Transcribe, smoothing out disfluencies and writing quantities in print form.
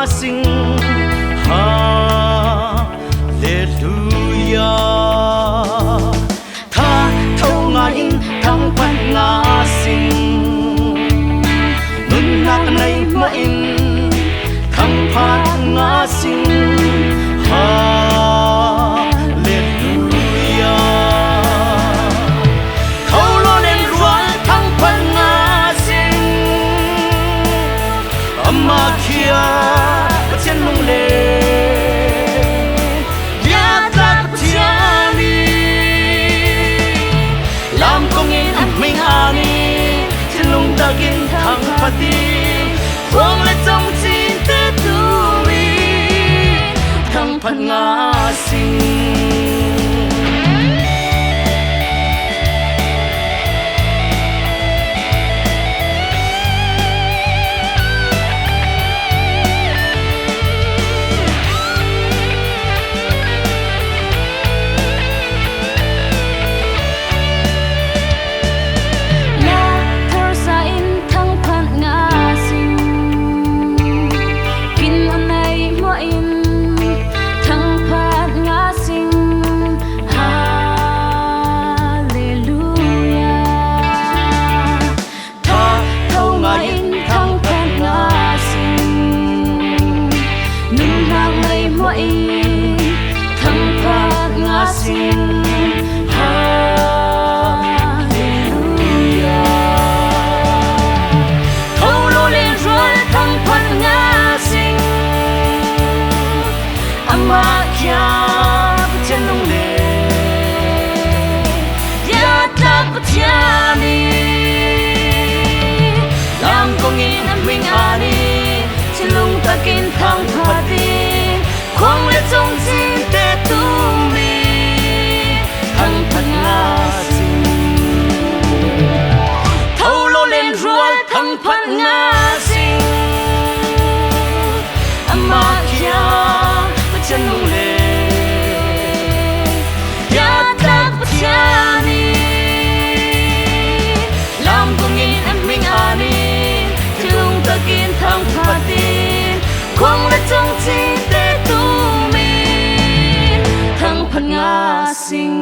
sing hallelujah tha thâu nga in thang pan nga sing nun nak nay mo in thang pan nga sing hallelujah thâu lo len rual thang pan nga sing amma kia chen mong le ya ta tiani lam kong in am ming ani chen lung ta gin thang pati kwang le trong chin te tu mi thang phan nga sing kinh thang phati khoang le trong chin te tu mi thang phan nga sing thâu lo len rual thang phan nga sing amma kia chen nong le ya ta pachani lam kong in am ming ani chung ta kin thang phati kwang le trong chin te tu mi thang phan nga sing